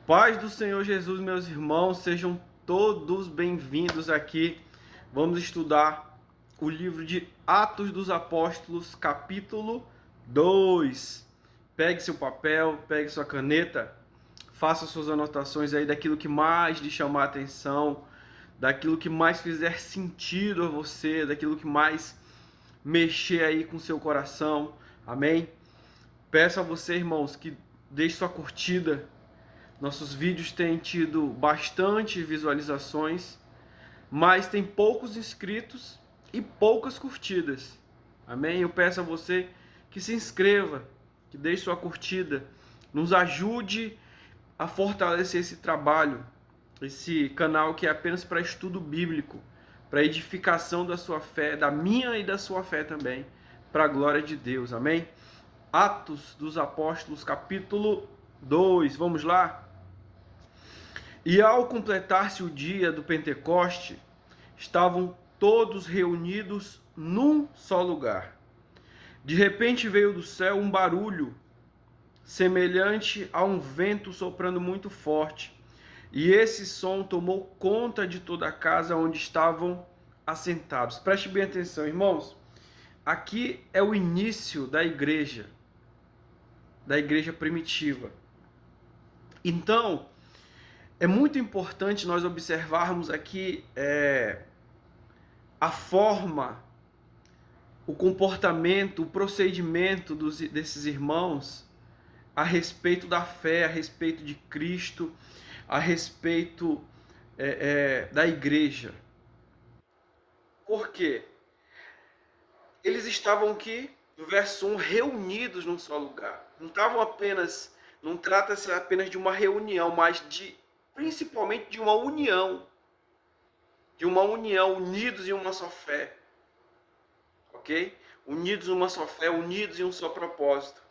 Paz do Senhor Jesus, meus irmãos, sejam todos bem-vindos aqui. Vamos estudar o livro de Atos dos Apóstolos, capítulo 2. Pegue seu papel, pegue sua caneta, faça suas anotações aí daquilo que mais lhe chamar a atenção, daquilo que mais fizer sentido a você, daquilo que mais mexer aí com seu coração. Amém? Peço a você, irmãos, que deixe sua curtida. Nossos vídeos têm tido bastante visualizações, mas tem poucos inscritos e poucas curtidas. Amém? Eu peço a você que se inscreva, que deixe sua curtida, nos ajude a fortalecer esse trabalho, esse canal que é apenas para estudo bíblico, para edificação da sua fé, da minha e da sua fé também, para a glória de Deus. Amém? Atos dos Apóstolos, capítulo 2. Vamos lá? E ao completar-se o dia do Pentecoste, estavam todos reunidos num só lugar. De repente veio do céu um barulho, semelhante a um vento soprando muito forte, e esse som tomou conta de toda a casa onde estavam assentados. Preste bem atenção, irmãos. Aqui é o início da igreja primitiva. Então, é muito importante nós observarmos aqui a forma, o comportamento, o procedimento desses irmãos a respeito da fé, a respeito de Cristo, a respeito da igreja. Por quê? Eles estavam aqui, no verso 1, reunidos num só lugar. Não trata-se apenas de uma reunião, mas principalmente de uma união, unidos em uma só fé, ok? Unidos em uma só fé, unidos em um só propósito.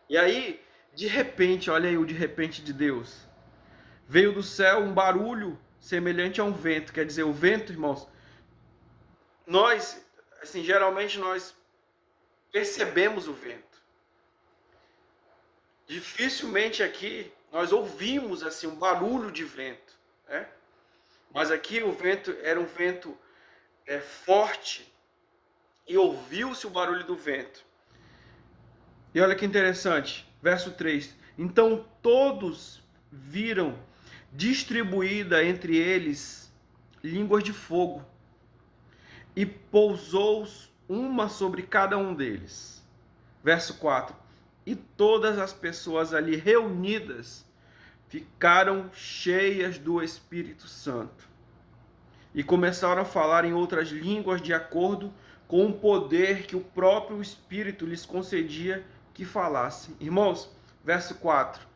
E aí, de repente, olha aí o de repente de Deus, veio do céu um barulho semelhante a um vento. Quer dizer, o vento, irmãos, geralmente nós percebemos o vento. Dificilmente aqui nós ouvimos assim um barulho de vento, né? Mas aqui o vento era um vento forte e ouviu-se o barulho do vento. E olha que interessante, verso 3. Então todos viram distribuída entre eles línguas de fogo, e pousou uma sobre cada um deles. Verso 4. E todas as pessoas ali reunidas ficaram cheias do Espírito Santo e começaram a falar em outras línguas de acordo com o poder que o próprio Espírito lhes concedia que falassem. Irmãos, verso 4,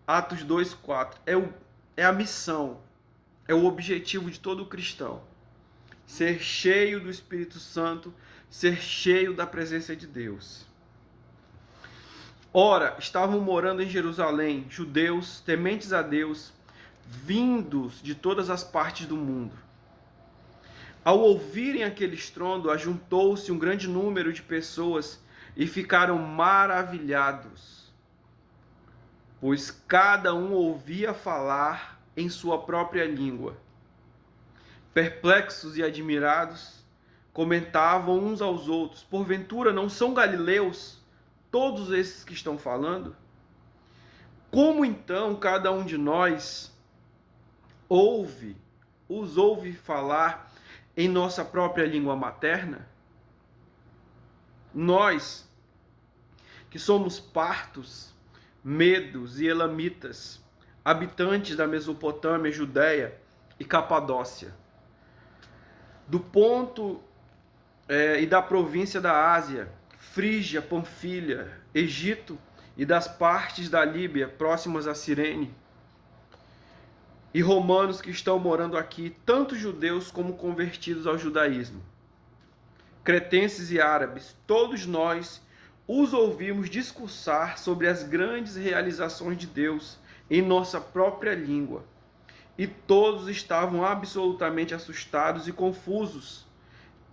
Atos 2, 4, é a missão, é o objetivo de todo cristão. Ser cheio do Espírito Santo, ser cheio da presença de Deus. Ora, estavam morando em Jerusalém judeus tementes a Deus, vindos de todas as partes do mundo. Ao ouvirem aquele estrondo, ajuntou-se um grande número de pessoas e ficaram maravilhados, pois cada um ouvia falar em sua própria língua. Perplexos e admirados, comentavam uns aos outros: porventura não são galileus todos esses que estão falando? Como então cada um de nós os ouve falar em nossa própria língua materna? Nós, que somos partos, medos e elamitas, habitantes da Mesopotâmia, Judéia e Capadócia, do ponto e da província da Ásia, Frígia, Panfilha, Egito e das partes da Líbia próximas a Cirene, e romanos que estão morando aqui, tanto judeus como convertidos ao judaísmo, cretenses e árabes, todos nós os ouvimos discursar sobre as grandes realizações de Deus em nossa própria língua, e todos estavam absolutamente assustados e confusos,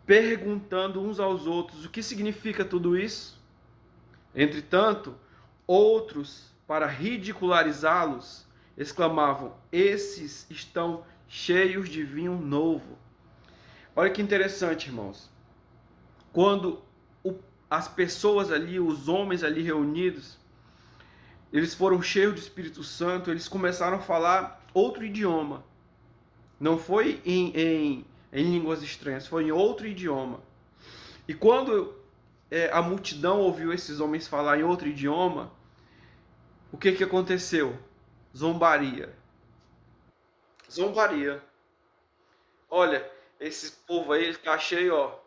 perguntando uns aos outros o que significa tudo isso. Entretanto, outros, para ridicularizá-los, exclamavam: esses estão cheios de vinho novo. Olha que interessante, irmãos. Quando as pessoas ali, os homens ali reunidos, eles foram cheios do Espírito Santo, eles começaram a falar outro idioma. Não foi em línguas estranhas, foi em outro idioma. E quando a multidão ouviu esses homens falar em outro idioma, o que aconteceu? Zombaria. Zombaria. Olha, esse povo aí, ele tá cheio, ó,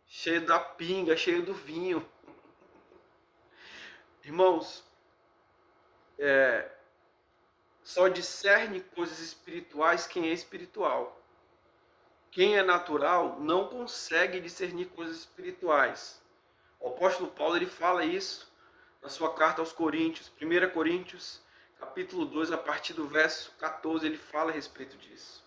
cheio da pinga, cheio do vinho. Irmãos, só discerne coisas espirituais quem é espiritual. Quem é natural não consegue discernir coisas espirituais. O apóstolo Paulo ele fala isso na sua carta aos Coríntios, 1 Coríntios, capítulo 2, a partir do verso 14, ele fala a respeito disso.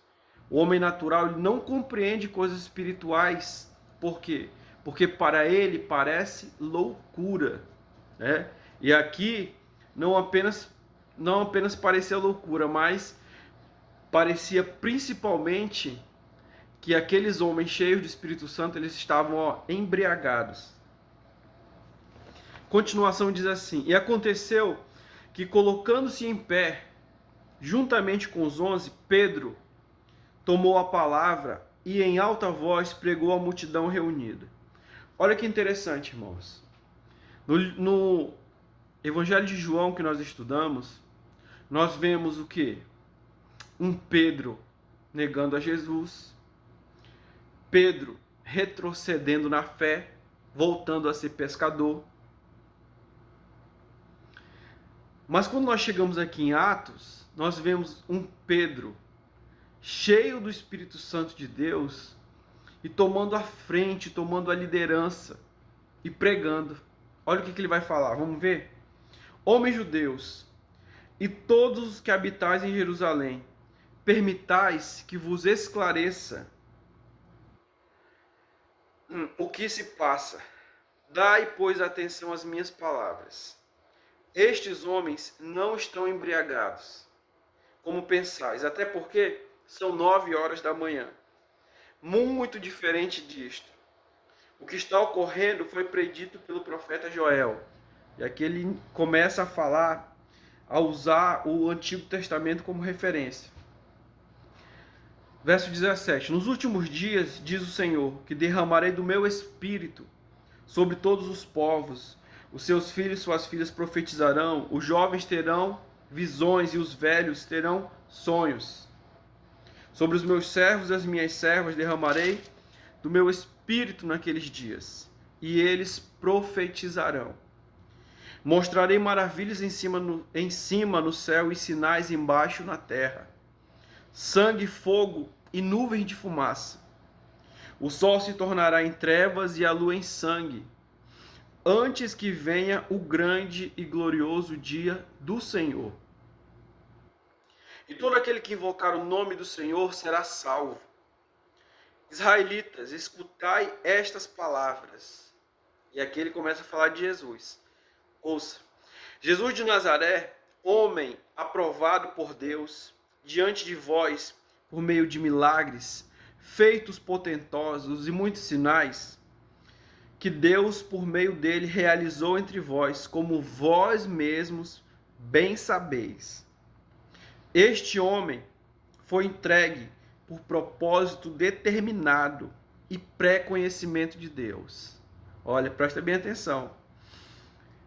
O homem natural ele não compreende coisas espirituais. Por quê? Porque para ele parece loucura, né? E aqui não apenas parecia loucura, mas parecia principalmente que aqueles homens cheios do Espírito Santo, eles estavam embriagados. Continuação diz assim: e aconteceu que, colocando-se em pé, juntamente com os 11, Pedro tomou a palavra e em alta voz pregou à multidão reunida. Olha que interessante, irmãos. No Evangelho de João que nós estudamos, nós vemos o quê? Um Pedro negando a Jesus, Pedro retrocedendo na fé, voltando a ser pescador. Mas quando nós chegamos aqui em Atos, nós vemos um Pedro cheio do Espírito Santo de Deus e tomando a frente, tomando a liderança e pregando. Olha o que ele vai falar, vamos ver? Homens judeus e todos os que habitais em Jerusalém, permitais que vos esclareça o que se passa. Dai, pois, atenção às minhas palavras. Estes homens não estão embriagados, como pensais, até porque são 9 horas da manhã. Muito diferente disto. O que está ocorrendo foi predito pelo profeta Joel. E aqui ele começa a falar, a usar o Antigo Testamento como referência. Verso 17. Nos últimos dias, diz o Senhor, que derramarei do meu espírito sobre todos os povos. Os seus filhos e suas filhas profetizarão, os jovens terão visões e os velhos terão sonhos. Sobre os meus servos e as minhas servas derramarei do meu espírito naqueles dias, e eles profetizarão. Mostrarei maravilhas em cima no céu e sinais embaixo na terra. Sangue, fogo e nuvens de fumaça. O sol se tornará em trevas e a lua em sangue, antes que venha o grande e glorioso dia do Senhor. E todo aquele que invocar o nome do Senhor será salvo. Israelitas, escutai estas palavras. E aqui ele começa a falar de Jesus. Ouça. Jesus de Nazaré, homem aprovado por Deus, diante de vós, por meio de milagres, feitos potentosos e muitos sinais, que Deus, por meio dele, realizou entre vós, como vós mesmos bem sabeis. Este homem foi entregue por propósito determinado e pré-conhecimento de Deus. Olha, presta bem atenção.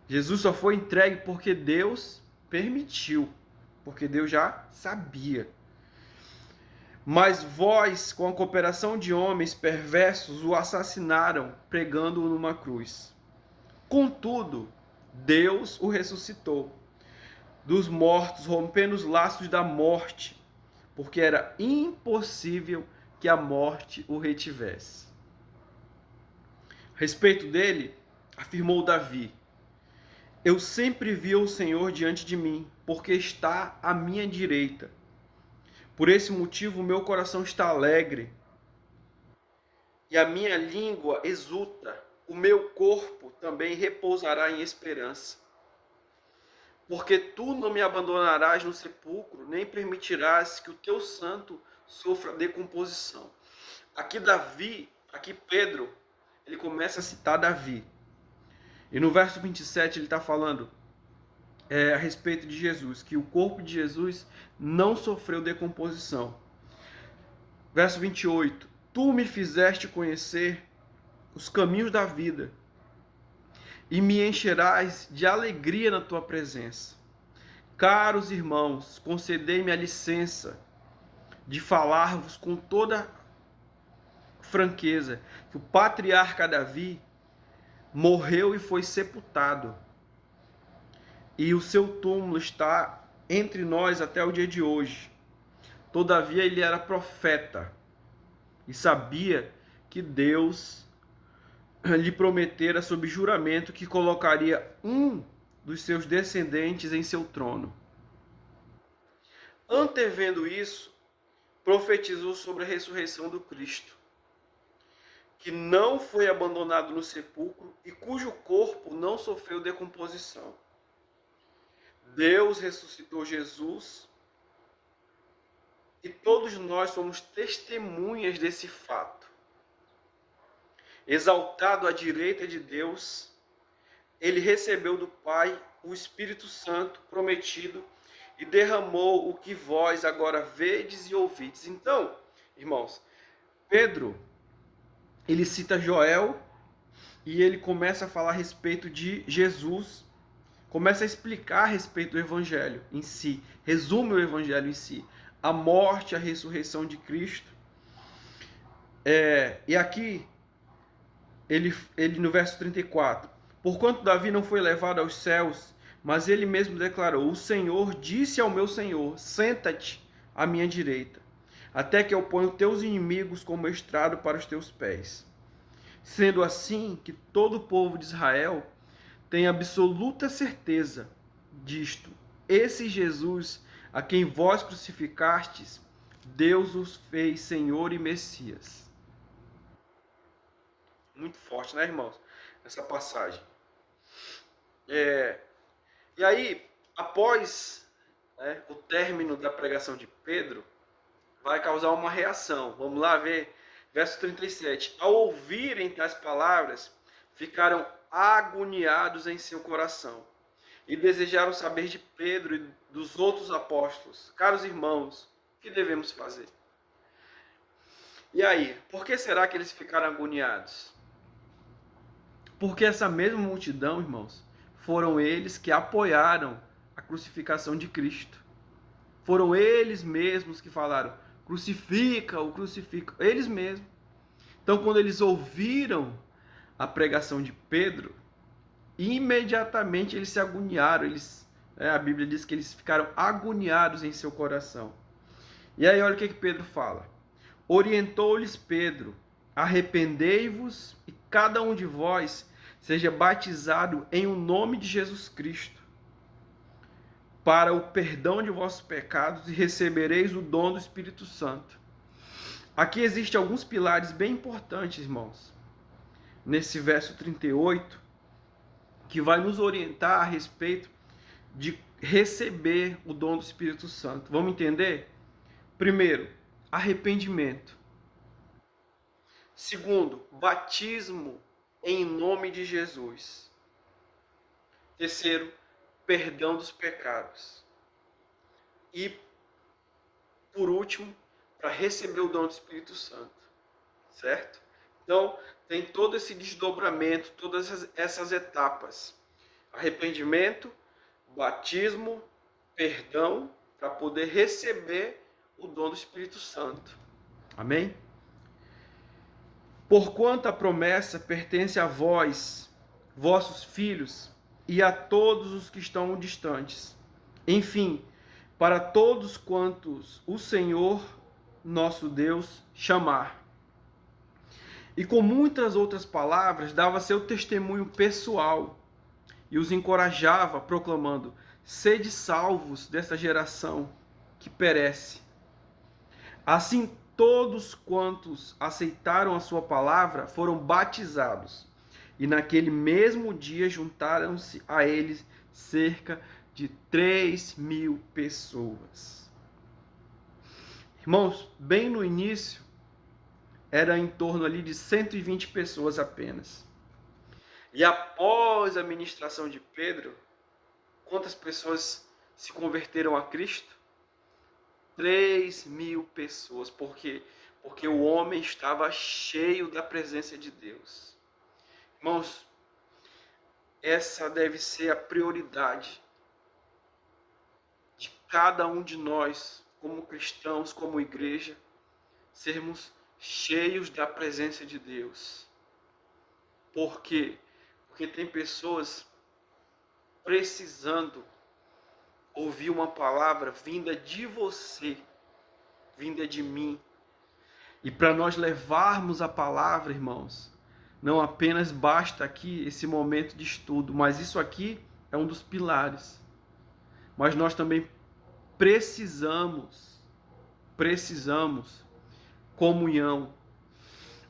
Jesus só foi entregue porque Deus permitiu, porque Deus já sabia. Mas vós, com a cooperação de homens perversos, o assassinaram, pregando-o numa cruz. Contudo, Deus o ressuscitou dos mortos, rompendo os laços da morte, porque era impossível que a morte o retivesse. A respeito dele, afirmou Davi: eu sempre vi o Senhor diante de mim, porque está à minha direita. Por esse motivo, o meu coração está alegre e a minha língua exulta. O meu corpo também repousará em esperança. Porque tu não me abandonarás no sepulcro, nem permitirás que o teu santo sofra decomposição. Aqui Pedro, ele começa a citar Davi. E no verso 27 ele está falando a respeito de Jesus, que o corpo de Jesus não sofreu decomposição. Verso 28, tu me fizeste conhecer os caminhos da vida, e me encherás de alegria na tua presença. Caros irmãos, concedei-me a licença de falar-vos com toda franqueza que o patriarca Davi morreu e foi sepultado, e o seu túmulo está entre nós até o dia de hoje. Todavia ele era profeta e sabia que Deus lhe prometera sob juramento que colocaria um dos seus descendentes em seu trono. Antevendo isso, profetizou sobre a ressurreição do Cristo, que não foi abandonado no sepulcro e cujo corpo não sofreu decomposição. Deus ressuscitou Jesus e todos nós somos testemunhas desse fato. Exaltado à direita de Deus, ele recebeu do Pai o Espírito Santo prometido e derramou o que vós agora vedes e ouvides. Então, irmãos, Pedro, ele cita Joel e ele começa a falar a respeito de Jesus, começa a explicar a respeito do Evangelho em si, resume o Evangelho em si, a morte, a ressurreição de Cristo. E aqui, ele no verso 34, porquanto Davi não foi levado aos céus, mas ele mesmo declarou, o Senhor disse ao meu Senhor, senta-te à minha direita, até que eu ponha os teus inimigos como estrado para os teus pés. Sendo assim, que todo o povo de Israel tem absoluta certeza disto, esse Jesus, a quem vós crucificastes, Deus os fez Senhor e Messias. Muito forte, né, irmãos? Essa passagem. E aí, após o término da pregação de Pedro, vai causar uma reação. Vamos lá ver, verso 37. Ao ouvirem tais palavras, ficaram agoniados em seu coração e desejaram saber de Pedro e dos outros apóstolos. Caros irmãos, o que devemos fazer? E aí, por que será que eles ficaram agoniados? Porque essa mesma multidão, irmãos, foram eles que apoiaram a crucificação de Cristo. Foram eles mesmos que falaram, crucifica-o, crucifica. Eles mesmos. Então, quando eles ouviram a pregação de Pedro, imediatamente eles se agoniaram. A Bíblia diz que eles ficaram agoniados em seu coração. E aí, olha o que Pedro fala. Orientou-lhes Pedro, arrependei-vos e cada um de vós seja batizado em o nome de Jesus Cristo, para o perdão de vossos pecados, e recebereis o dom do Espírito Santo. Aqui existem alguns pilares bem importantes, irmãos, nesse verso 38, que vai nos orientar a respeito de receber o dom do Espírito Santo. Vamos entender? Primeiro, arrependimento. Segundo, batismo em nome de Jesus. Terceiro, perdão dos pecados. E, por último, para receber o dom do Espírito Santo. Certo? Então, tem todo esse desdobramento, todas essas etapas. Arrependimento, batismo, perdão, para poder receber o dom do Espírito Santo. Amém? Porquanto a promessa pertence a vós, vossos filhos, e a todos os que estão distantes. Enfim, para todos quantos o Senhor, nosso Deus, chamar. E com muitas outras palavras, dava seu testemunho pessoal e os encorajava, proclamando, sede salvos dessa geração que perece. Assim, todos quantos aceitaram a sua palavra foram batizados, e naquele mesmo dia juntaram-se a eles cerca de 3.000 pessoas. Irmãos, bem no início, era em torno ali de 120 pessoas apenas. E após a ministração de Pedro, quantas pessoas se converteram a Cristo? 3.000 pessoas. Por quê? Porque o homem estava cheio da presença de Deus. Irmãos, essa deve ser a prioridade de cada um de nós, como cristãos, como igreja, sermos cheios da presença de Deus. Por quê? Porque tem pessoas precisando ouvir uma palavra vinda de você, vinda de mim. E para nós levarmos a palavra, irmãos, não apenas basta aqui esse momento de estudo, mas isso aqui é um dos pilares. Mas nós também precisamos comunhão,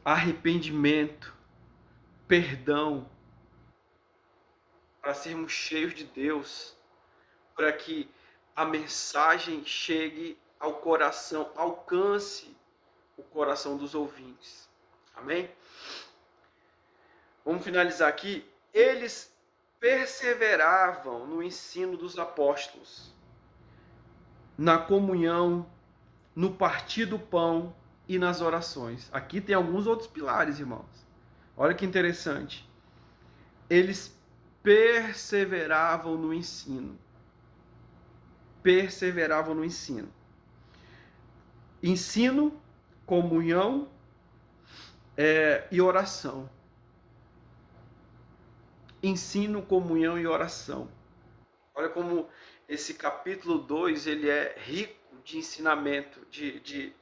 arrependimento, perdão, para sermos cheios de Deus, para que a mensagem chegue ao coração, alcance o coração dos ouvintes. Amém? Vamos finalizar aqui. Eles perseveravam no ensino dos apóstolos, na comunhão, no partir do pão e nas orações. Aqui tem alguns outros pilares, irmãos. Olha que interessante. Eles perseveravam no ensino. Perseveravam no ensino. Ensino, comunhão e oração. Ensino, comunhão e oração. Olha como esse capítulo 2 ele é rico de ensinamento, de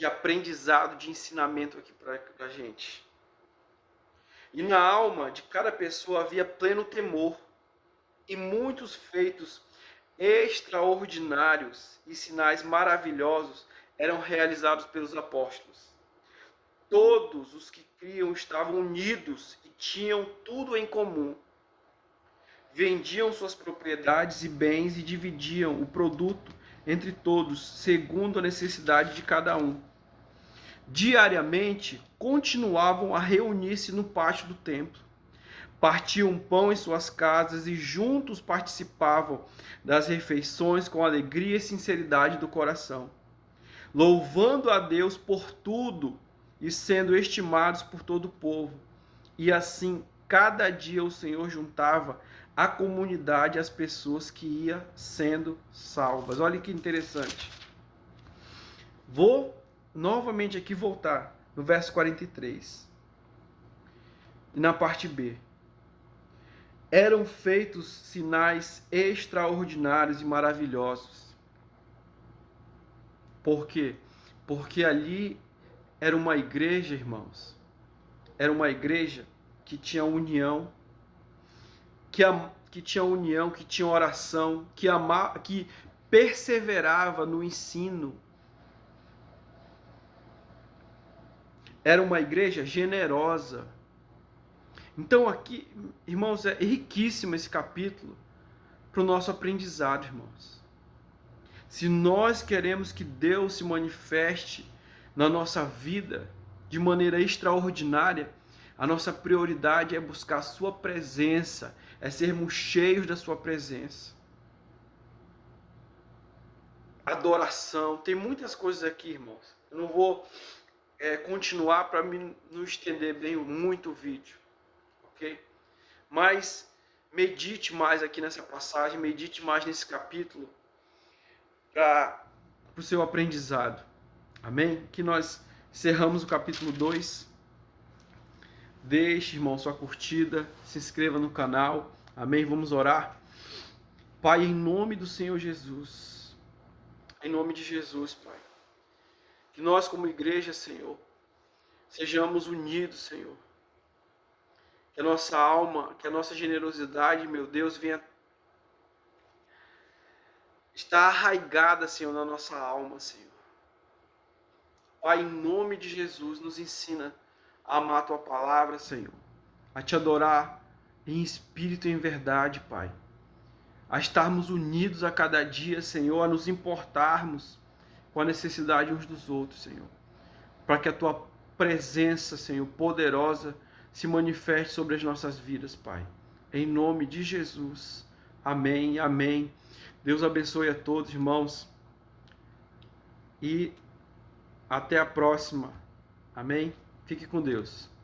aprendizado, de ensinamento aqui para a gente. E na alma de cada pessoa havia pleno temor, e muitos feitos extraordinários e sinais maravilhosos eram realizados pelos apóstolos. Todos os que criam estavam unidos e tinham tudo em comum. Vendiam suas propriedades e bens e dividiam o produto entre todos, segundo a necessidade de cada um. Diariamente, continuavam a reunir-se no pátio do templo. Partiam pão em suas casas e juntos participavam das refeições com alegria e sinceridade do coração, louvando a Deus por tudo e sendo estimados por todo o povo. E assim, cada dia o Senhor juntava à comunidade as pessoas que iam sendo salvas. Olha que interessante. Vou novamente aqui voltar no verso 43. E na parte B. Eram feitos sinais extraordinários e maravilhosos. Por quê? Porque ali era uma igreja, irmãos. Era uma igreja que tinha união, que tinha oração, que perseverava no ensino. Era uma igreja generosa. Então aqui, irmãos, é riquíssimo esse capítulo para o nosso aprendizado, irmãos. Se nós queremos que Deus se manifeste na nossa vida de maneira extraordinária, a nossa prioridade é buscar a sua presença, é sermos cheios da sua presença. Adoração, tem muitas coisas aqui, irmãos. Eu não vou continuar para não estender bem muito o vídeo, ok? Mas medite mais aqui nessa passagem, medite mais nesse capítulo para o seu aprendizado. Amém? Que nós encerramos o capítulo 2. Deixe, irmão, sua curtida, se inscreva no canal. Amém? Vamos orar. Pai, em nome do Senhor Jesus, em nome de Jesus, Pai, que nós como igreja, Senhor, sejamos unidos, Senhor. Que a nossa alma, que a nossa generosidade, meu Deus, venha estar arraigada, Senhor, na nossa alma, Senhor. Pai, em nome de Jesus, nos ensina a amar a Tua palavra, Senhor, a Te adorar em espírito e em verdade, Pai. a estarmos unidos a cada dia, Senhor, a nos importarmos com a necessidade uns dos outros, Senhor. Para que a Tua presença, Senhor, poderosa, se manifeste sobre as nossas vidas, Pai. Em nome de Jesus. Amém, amém. Deus abençoe a todos, irmãos. E até a próxima. Amém? Fique com Deus.